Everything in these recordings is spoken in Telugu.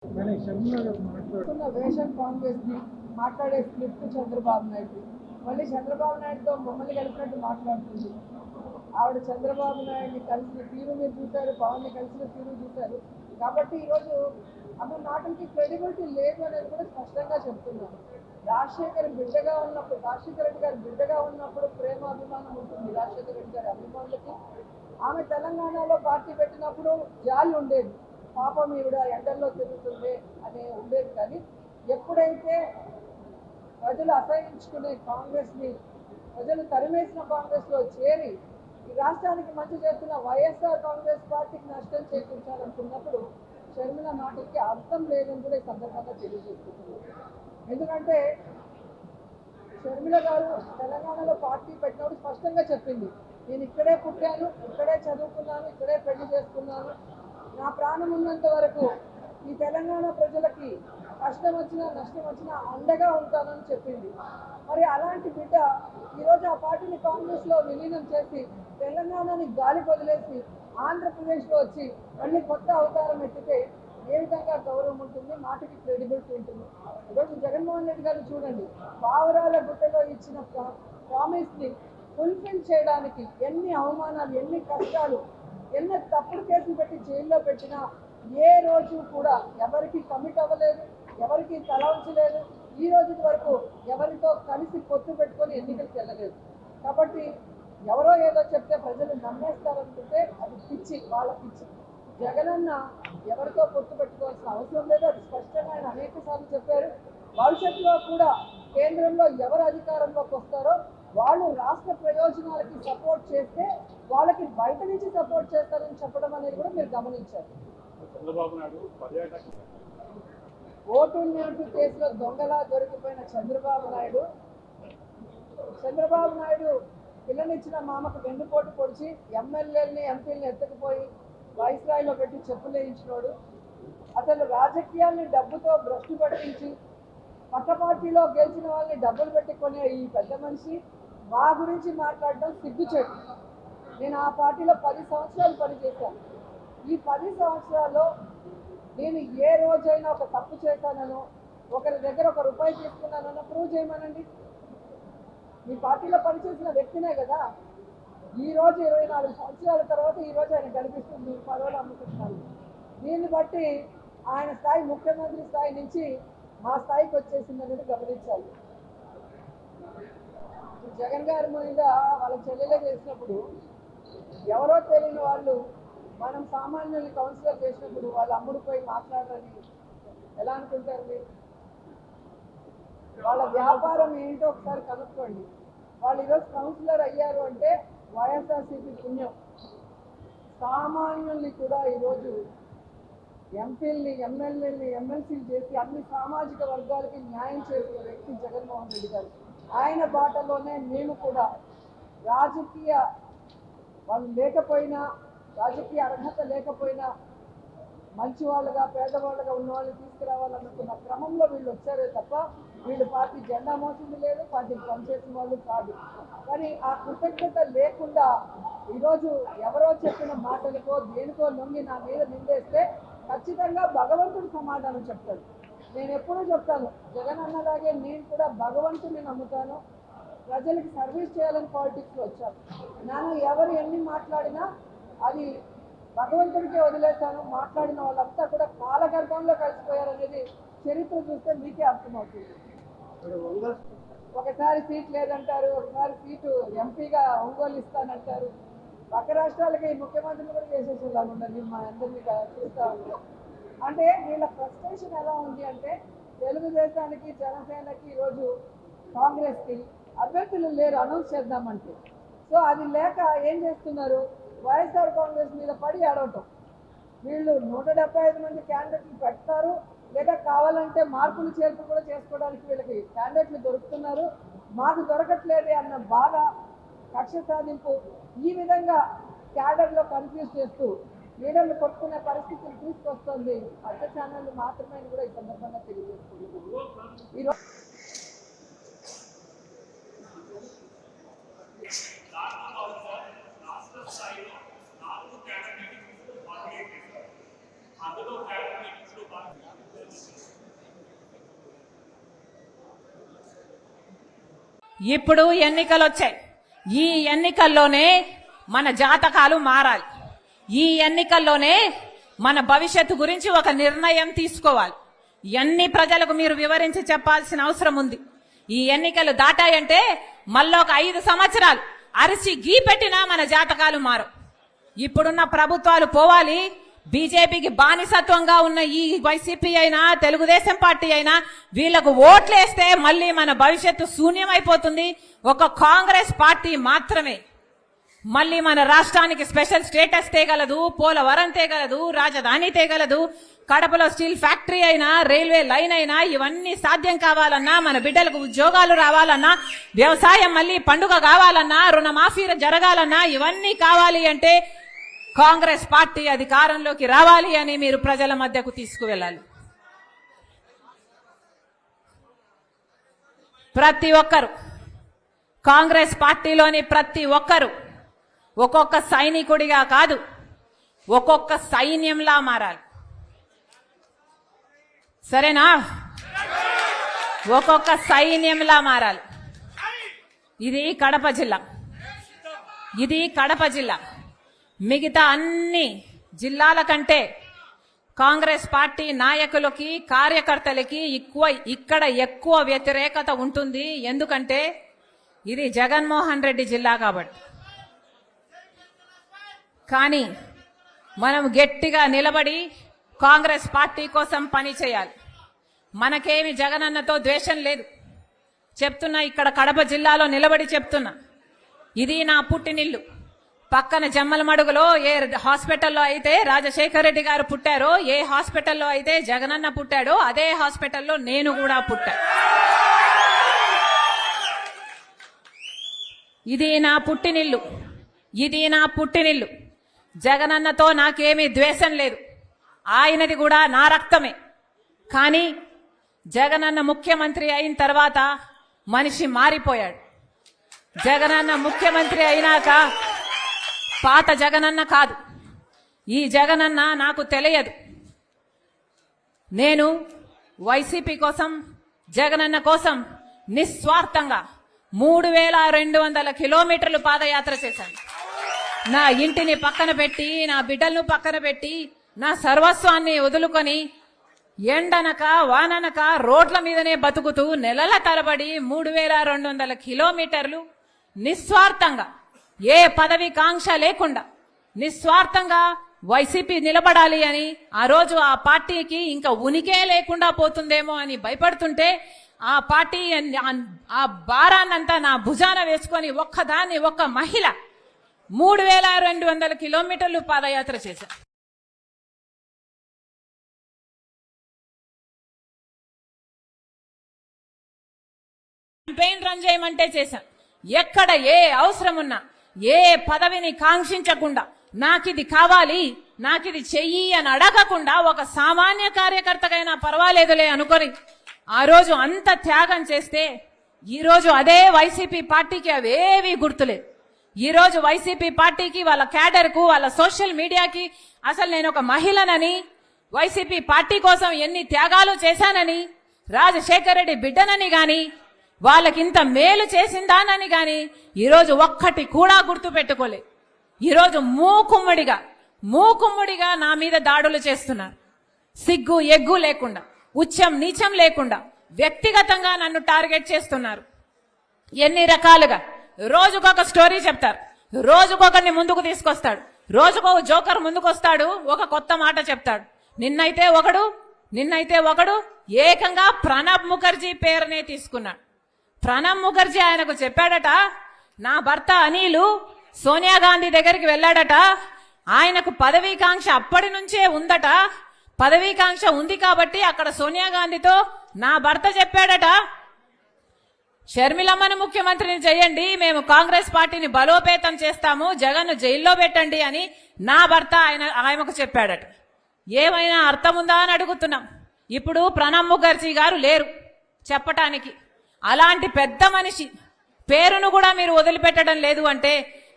వేషన్ కాంగ్రెస్ ని మాట్లాడే స్క్రిప్ట్ చంద్రబాబు నాయుడు మళ్ళీ చంద్రబాబు నాయుడుతో మమ్మల్ని కలిపినట్టు మాట్లాడుతుంది. ఆవిడ చంద్రబాబు నాయుడిని కలిసిన తీరు మీరు చూశారు, పవన్ని కలిసిన తీరు చూశారు. కాబట్టి ఈరోజు ఆమె మాటలకి క్రెడిబిలిటీ లేదు అనేది కూడా స్పష్టంగా చెప్తున్నాను. రాజశేఖర్ రెడ్డి గారు బిడ్డగా ఉన్నప్పుడు ప్రేమ అభిమానం ఉంటుంది రాజశేఖర రెడ్డి గారి అభిమానులకి. ఆమె తెలంగాణలో పార్టీ పెట్టినప్పుడు జాలి ఉండేది, పాపం ఈవిడ ఎండల్లో తిరుగుతుంది అనే ఉండేది. కానీ ఎప్పుడైతే ప్రజలు అసహించుకునే కాంగ్రెస్ని, ప్రజలు తరిమేసిన కాంగ్రెస్లో చేరి ఈ రాష్ట్రానికి మంచి చేస్తున్న వైఎస్ఆర్ కాంగ్రెస్ పార్టీకి నష్టం చేకూర్చాలనుకున్నప్పుడు షర్మిల మాటకి అర్థం లేదని కూడా ఈ సందర్భంగా తెలియజేసుకుంటున్నారు. ఎందుకంటే షర్మిల గారు తెలంగాణలో పార్టీ పెట్టినప్పుడు స్పష్టంగా చెప్పింది, నేను ఇక్కడే పుట్టాను, ఇక్కడే చదువుకున్నాను, ఇక్కడే పెళ్లి చేసుకున్నాను, నా ప్రాణం ఉన్నంత వరకు ఈ తెలంగాణ ప్రజలకి కష్టం వచ్చినా నష్టం వచ్చినా అండగా ఉంటానని చెప్పింది. మరి అలాంటి బిడ్డ ఈరోజు ఆ పార్టీని కాంగ్రెస్లో విలీనం చేసి తెలంగాణని గాలి వదిలేసి ఆంధ్రప్రదేశ్లో వచ్చి మళ్ళీ కొత్త అవతారం ఎత్తితే ఏ విధంగా గౌరవం ఉంటుంది, మాటకి క్రెడిబిలిటీ ఉంటుంది. ఈరోజు జగన్మోహన్ రెడ్డి గారు చూడండి, పావురాల గుట్టలో ఇచ్చిన ప్రామిస్ని ఫుల్ఫిల్ చేయడానికి ఎన్ని అవమానాలు, ఎన్ని కష్టాలు, ఎన్ని తప్పుడు కేసులు పెట్టి జైల్లో పెట్టినా ఏ రోజు కూడా ఎవరికి కమిట్ అవ్వలేదు, ఎవరికి తల ఉంచలేదు. ఈ రోజు వరకు ఎవరితో కలిసి పొత్తు పెట్టుకొని ఎన్నికలకు వెళ్ళలేదు. కాబట్టి ఎవరో ఏదో చెప్తే ప్రజలు నమ్మేస్తారనుకుంటే అది పిచ్చి, వాళ్ళ పిచ్చి. జగనన్న ఎవరితో పొత్తు పెట్టుకోవాల్సిన అవసరం లేదు, అది స్పష్టంగా ఆయన అనేక సార్లు చెప్పారు. భవిష్యత్తులో కూడా కేంద్రంలో ఎవరు అధికారంలోకి వస్తారో వాళ్ళు రాష్ట్ర ప్రయోజనాలకి సపోర్ట్ చేస్తే వాళ్ళకి బయట నుంచి సపోర్ట్ చేస్తారని చెప్పడం అనేది కూడా మీరు గమనించారు. చంద్రబాబు నాయుడు ఓటు నోటు కేసులో దొంగలా దొరికిపోయిన చంద్రబాబు నాయుడు పిల్లనిచ్చిన మామకు వెన్నుపోటు పొడిచి ఎమ్మెల్యేలని ఎంపీలని ఎత్తుకుపోయి వైస్రాయిలో పెట్టి చెప్పులేయించినోడు. అసలు రాజకీయాల్ని డబ్బుతో భ్రష్టు పట్టించి పక్క పార్టీలో గెలిచిన వాళ్ళని డబ్బులు పెట్టుకునే ఈ పెద్ద మనిషి మా గురించి మాట్లాడడం సిగ్గుచేటు. నేను ఆ పార్టీలో 10 సంవత్సరాలు పనిచేశాను. ఈ 10 సంవత్సరాల్లో నేను ఏ రోజైనా ఒక తప్పు చేశానో, ఒకరి దగ్గర ₹1 తీసుకున్నానో ప్రూవ్ చేయమనండి. మీ పార్టీలో పనిచేసిన వ్యక్తినే కదా. ఈరోజు 24 సంవత్సరాల తర్వాత ఈరోజు ఆయన కనిపిస్తుంది పదవులు అమ్ముకుంటున్నాను. దీన్ని బట్టి ఆయన స్థాయి ముఖ్యమంత్రి స్థాయి నుంచి మా స్థాయికి వచ్చేసింది అనేది గమనించాలి. జగన్ గారి మీద వాళ్ళ చెల్లెలే చేసినప్పుడు ఎవరో తెలియని వాళ్ళు మనం సామాన్యుల్ని కౌన్సిలర్ చేసినప్పుడు వాళ్ళు అమ్ముడుపోయి మాట్లాడాలని ఎలా అనుకుంటారు మీరు? వాళ్ళ వ్యాపారం ఏంటో ఒకసారి కనుక్కోండి. వాళ్ళు ఈరోజు కౌన్సిలర్ అయ్యారు అంటే వైఎస్ఆర్సీపీ పుణ్యం. సామాన్యుల్ని కూడా ఈరోజు ఎంపీల్ని, ఎమ్మెల్యేలని, ఎమ్మెల్సీలు చేసి అన్ని సామాజిక వర్గాలకి న్యాయం చేసిన వ్యక్తి జగన్మోహన్ రెడ్డి గారు. ఆయన బాటలోనే మేము కూడా రాజకీయ వాళ్ళు లేకపోయినా, రాజకీయ అర్హత లేకపోయినా మంచి వాళ్ళుగా, పేదవాళ్ళుగా ఉన్న వాళ్ళని తీసుకురావాలనుకున్న క్రమంలో వీళ్ళు వచ్చారే తప్ప వీళ్ళు పార్టీ జెండా మోసింది లేదు, పార్టీకి పనిచేసిన వాళ్ళు కాదు. కానీ ఆ కృతజ్ఞత లేకుండా ఈరోజు ఎవరో చెప్పిన మాటలకో దేనికో లొంగి నా మీద నిందేస్తే ఖచ్చితంగా భగవంతుడు సమాధానం చెప్తాడు. నేను ఎప్పుడూ చెప్తాను, జగన్ అన్నలాగే నేను కూడా భగవంతుడిని నమ్ముతాను. ప్రజలకి సర్వీస్ చేయాలని పాలిటిక్స్లో వచ్చాను. నన్ను ఎవరు ఎన్ని మాట్లాడినా అది భగవంతుడికే వదిలేశాను. మాట్లాడిన వాళ్ళంతా కూడా కాలగర్భంలో కలిసిపోయారనేది చరిత్ర చూస్తే మీకే అర్థమవుతుంది. ఒకసారి సీట్ లేదంటారు, ఒకసారి సీటు ఎంపీగా ఒంగోలు ఇస్తానంటారు. పక్క రాష్ట్రాలకి ముఖ్యమంత్రిని కూడా చేసేసేలాగా ఉండండి మా అందరినీ చూస్తూ ఉంటారు. అంటే వీళ్ళ ఫ్రస్ట్రేషన్ ఎలా ఉంది అంటే తెలుగుదేశానికి, జనసేనకి, ఈరోజు కాంగ్రెస్కి అభ్యర్థులు లేరు అనౌన్స్ చేద్దామంటే. సో అది లేక ఏం చేస్తున్నారు, వైఎస్ఆర్ కాంగ్రెస్ మీద పడి ఆడవటం. వీళ్ళు 175 మంది క్యాండిడేట్లు పెడతారు, లేదా కావాలంటే మార్పులు చేర్పులు కూడా చేసుకోవడానికి వీళ్ళకి క్యాండిడేట్లు దొరుకుతున్నారు. మాకు దొరకట్లేదే అన్న బాధ, కక్ష సాధింపు, ఈ విధంగా క్యాడర్లో కన్ఫ్యూజ్ చేస్తూ లీడర్లు కొట్టుకునే పరిస్థితులు తీసుకొస్తుంది అచ్చ ఛానళ్ళు మాత్రమే కూడా ఈ సందర్భంగా తెలియజేస్తుంది. ఇప్పుడు ఎన్నికలు వచ్చాయి. ఈ ఎన్నికల్లోనే మన జాతకాలు మారాలి. ఈ ఎన్నికల్లోనే మన భవిష్యత్తు గురించి ఒక నిర్ణయం తీసుకోవాలి. ఎన్ని ప్రజలకు మీరు వివరించి చెప్పాల్సిన అవసరం ఉంది. ఈ ఎన్నికలు దాటాయంటే మళ్ళొక 5 సంవత్సరాలు అరిచి గీ పెట్టినా మన జాతకాలు మారవు. ఇప్పుడున్న ప్రభుత్వాలు పోవాలి. బీజేపీకి బానిసత్వంగా ఉన్న ఈ వైసీపీ అయినా తెలుగుదేశం పార్టీ అయినా వీళ్లకు ఓట్లేస్తే మళ్ళీ మన భవిష్యత్తు శూన్యమైపోతుంది. ఒక కాంగ్రెస్ పార్టీ మాత్రమే మళ్ళీ మన రాష్ట్రానికి స్పెషల్ స్టేటస్ తేగలదు, పోలవరం తేగలదు, రాజధాని తేగలదు. కడపలో స్టీల్ ఫ్యాక్టరీ అయినా, రైల్వే లైన్ అయినా ఇవన్నీ సాధ్యం కావాలన్నా, మన బిడ్డలకు ఉద్యోగాలు రావాలన్నా, వ్యవసాయం మళ్ళీ పండుగ కావాలన్నా, రుణమాఫీ జరగాలన్నా, ఇవన్నీ కావాలి అంటే కాంగ్రెస్ పార్టీ అధికారంలోకి రావాలి అని మీరు ప్రజల మధ్యకు తీసుకువెళ్ళాలి. ప్రతి ఒక్కరు కాంగ్రెస్ పార్టీలోని ప్రతి ఒక్కరు ఒక్కొక్క సైనికుడిగా కాదు, ఒక్కొక్క సైన్యంలా మారాలి. సరేనా? ఒక్కొక్క సైన్యంలా మారాలి. ఇది కడప జిల్లా. ఇది కడప జిల్లా. మిగతా అన్ని జిల్లాల కంటే కాంగ్రెస్ పార్టీ నాయకులకి, కార్యకర్తలకి ఇక్కడ ఎక్కువ వ్యతిరేకత ఉంటుంది. ఎందుకంటే ఇది జగన్మోహన్ రెడ్డి జిల్లా కాబట్టి. కానీ మనం గట్టిగా నిలబడి కాంగ్రెస్ పార్టీ కోసం పని చేయాలి. మనకేమి జగనన్నతో ద్వేషం లేదు. చెప్తున్నా, ఇక్కడ కడప జిల్లాలో నిలబడి చెప్తున్నా, ఇది నా పుట్టినిల్లు. పక్కన జమ్మలమడుగులో ఏ హాస్పిటల్లో అయితే రాజశేఖర రెడ్డి గారు పుట్టారో, ఏ హాస్పిటల్లో అయితే జగనన్న పుట్టాడో అదే హాస్పిటల్లో నేను కూడా పుట్టా. ఇది నా పుట్టినిల్లు. ఇది నా పుట్టినిల్లు. జగనన్నతో నాకేమీ ద్వేషం లేదు. ఆయనది కూడా నా రక్తమే. కానీ జగనన్న ముఖ్యమంత్రి అయిన తర్వాత మనిషి మారిపోయాడు. జగనన్న ముఖ్యమంత్రి అయినాక పాత జగనన్న కాదు. ఈ జగనన్న నాకు తెలియదు. నేను వైసీపీ కోసం, జగనన్న కోసం నిస్వార్థంగా 3200 కిలోమీటర్లు పాదయాత్ర చేశాను. నా ఇంటిని పక్కన పెట్టి, నా బిడ్డలను పక్కన పెట్టి, నా సర్వస్వాన్ని వదులుకొని ఎండనక వాననక రోడ్ల మీదనే బతుకుతూ నెలల తరబడి 3200 కిలోమీటర్లు నిస్వార్థంగా, ఏ పదవి కాంక్ష లేకుండా నిస్వార్థంగా వైసీపీ నిలబడాలి అని, ఆ రోజు ఆ పార్టీకి ఇంకా ఉనికే లేకుండా పోతుందేమో అని భయపడుతుంటే ఆ పార్టీ ఆ భారాన్నంతా నా భుజాన వేసుకొని ఒక్క మహిళ 3200 కిలోమీటర్లు పాదయాత్ర చేశారు. క్యాంపెయిన్ రన్ చేయమంటే చేశాం. ఎక్కడ ఏ అవసరం ఉన్నా, ఏ పదవిని కాంక్షించకుండా, నాకిది కావాలి, నాకిది చెయ్యి అని అడగకుండా, ఒక సామాన్య కార్యకర్తకైనా పర్వాలేదులే అనుకొని ఆ రోజు అంత త్యాగం చేస్తే ఈ రోజు అదే వైసీపీ పార్టీకి అవేవి గుర్తులేదు. ఈ రోజు వైసీపీ పార్టీకి, వాళ్ళ క్యాడర్కు, వాళ్ళ సోషల్ మీడియాకి అసలు నేను ఒక మహిళనని, వైసీపీ పార్టీ కోసం ఎన్ని త్యాగాలు చేశానని, రాజశేఖర రెడ్డి బిడ్డనని గాని, వాళ్ళకింత మేలు చేసిందానని గాని ఈరోజు ఒక్కటి కూడా గుర్తు పెట్టుకోలే. ఈరోజు మూకుమ్మడిగా నా మీద దాడులు చేస్తున్నారు. సిగ్గు ఎగ్గు లేకుండా, ఉచ్చం నీచం లేకుండా వ్యక్తిగతంగా నన్ను టార్గెట్ చేస్తున్నారు. ఎన్ని రకాలుగా రోజుకొక స్టోరీ చెప్తారు, రోజుకొకరిని ముందుకు తీసుకొస్తాడు, రోజుకొక జోకర్ ముందుకొస్తాడు, ఒక కొత్త మాట చెప్తాడు. నిన్నైతే ఒకడు ఏకంగా ప్రణబ్ ముఖర్జీ పేరునే తీసుకున్నాడు. ప్రణబ్ ముఖర్జీ ఆయనకు చెప్పాడట, నా భర్త అనిలు సోనియా గాంధీ దగ్గరికి వెళ్ళాడట, ఆయనకు పదవీకాంక్ష అప్పటి నుంచే ఉందట, పదవీకాంక్ష ఉంది కాబట్టి అక్కడ సోనియా గాంధీతో నా భర్త చెప్పాడట, షర్మిలమ్మను ముఖ్యమంత్రిని చేయండి, మేము కాంగ్రెస్ పార్టీని బలోపేతం చేస్తాము, జగన్ను జైల్లో పెట్టండి అని నా భర్త ఆయనకు చెప్పాడట. ఏమైనా అర్థం ఉందా అని అడుగుతున్నాం. ఇప్పుడు ప్రణబ్ ముఖర్జీ గారు లేరు చెప్పటానికి. అలాంటి పెద్ద మనిషి పేరును కూడా మీరు వదిలిపెట్టడం లేదు అంటే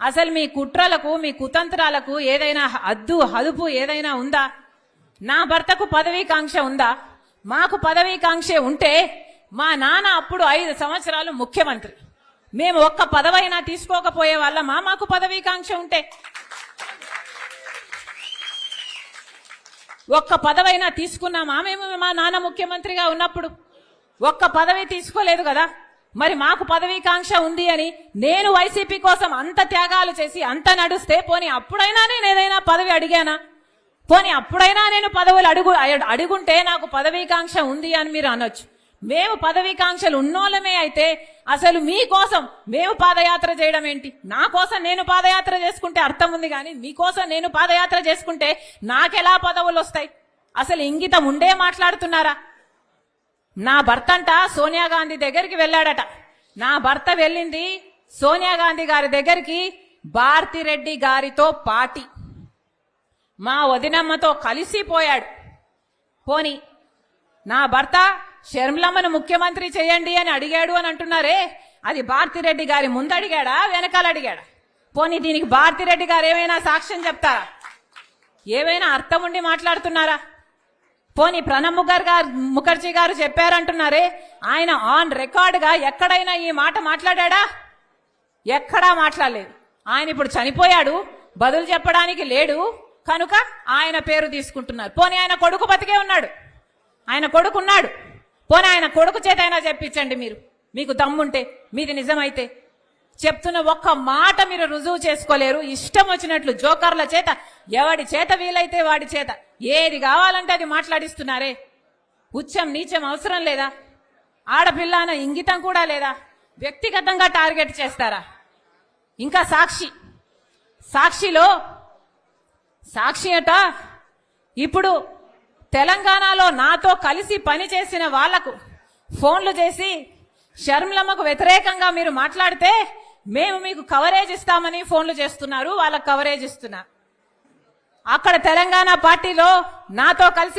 అసలు మీ కుట్రలకు, మీ కుతంత్రాలకు ఏదైనా హదుపు ఏదైనా ఉందా? నా భర్తకు పదవీకాంక్ష ఉందా? మాకు పదవీకాంక్ష ఉంటే మా నాన్న అప్పుడు 5 సంవత్సరాలు ముఖ్యమంత్రి, మేము ఒక్క పదవైనా తీసుకోకపోయే వాళ్ళమా? మాకు పదవీకాంక్ష ఉంటే ఒక్క పదవైనా తీసుకున్నామా మేము? మా నాన్న ముఖ్యమంత్రిగా ఉన్నప్పుడు ఒక్క పదవి తీసుకోలేదు కదా. మరి మాకు పదవీకాంక్ష ఉంది అని నేను వైసీపీ కోసం అంత త్యాగాలు చేసి అంత నడుస్తే పోనీ అప్పుడైనా నేను ఏదైనా పదవి అడిగానా? పోనీ అప్పుడైనా నేను పదవులు అడుగుంటే నాకు పదవీకాంక్ష ఉంది అని మీరు అనొచ్చు. మేము పదవీకాంక్షలు ఉన్నోళ్ళమే అయితే అసలు మీకోసం మేము పాదయాత్ర చేయడం ఏంటి? నా కోసం నేను పాదయాత్ర చేసుకుంటే అర్థం ఉంది, కానీ మీకోసం నేను పాదయాత్ర చేసుకుంటే నాకెలా పదవులు వస్తాయి? అసలు ఇంగితం ఉండే మాట్లాడుతున్నారా? నా భర్త అంట సోనియా గాంధీ దగ్గరికి వెళ్ళాడట. నా భర్త వెళ్ళింది సోనియా గాంధీ గారి దగ్గరికి భారతిరెడ్డి గారితో పాటి మా వదినమ్మతో కలిసిపోయాడు. పోని నా భర్త షర్మిలమ్మను ముఖ్యమంత్రి చేయండి అని అడిగాడు అని అంటున్నారే, అది భారతిరెడ్డి గారి ముందు అడిగాడా వెనకాల అడిగాడా? పోనీ దీనికి భారతిరెడ్డి గారు ఏమైనా సాక్ష్యం చెప్తారా? ఏమైనా అర్థం ఉండి మాట్లాడుతున్నారా? పోనీ ప్రణబ్ ముఖర్జీ గారు చెప్పారంటున్నారే, ఆయన ఆన్ రికార్డ్ గా ఎక్కడైనా ఈ మాట మాట్లాడా? ఎక్కడా మాట్లాడలేదు. ఆయన ఇప్పుడు చనిపోయాడు, బదులు చెప్పడానికి లేడు కనుక ఆయన పేరు తీసుకుంటున్నారు. పోనీ ఆయన కొడుకు బతికే ఉన్నాడు, ఆయన కొడుకు ఉన్నాడు. పోనీ ఆయన కొడుకు చేత అయినా చెప్పించండి మీరు, మీకు దమ్ముంటే, మీది నిజమైతే. చెప్తున్న ఒక్క మాట మీరు రుజువు చేసుకోలేరు. ఇష్టం వచ్చినట్లు జోకర్ల చేత, ఎవడి చేత వీలైతే వాడి చేత ఏది కావాలంటే అది మాట్లాడిస్తున్నారే. ఉచ్చం నీచం అవసరం లేదా? ఆడపిల్ల అన్న ఇంగితం కూడా లేదా? వ్యక్తిగతంగా టార్గెట్ చేస్తారా? ఇంకా సాక్షి అట ఇప్పుడు తెలంగాణలో నాతో కలిసి పనిచేసిన వాళ్లకు ఫోన్లు చేసి షర్మిలమ్మకు వ్యతిరేకంగా మీరు మాట్లాడితే మేము మీకు కవరేజ్ ఇస్తామని ఫోన్లు చేస్తున్నారు, వాళ్ళకు కవరేజ్ ఇస్తున్నారు. అక్కడ తెలంగాణ పార్టీలో నాతో కలిసి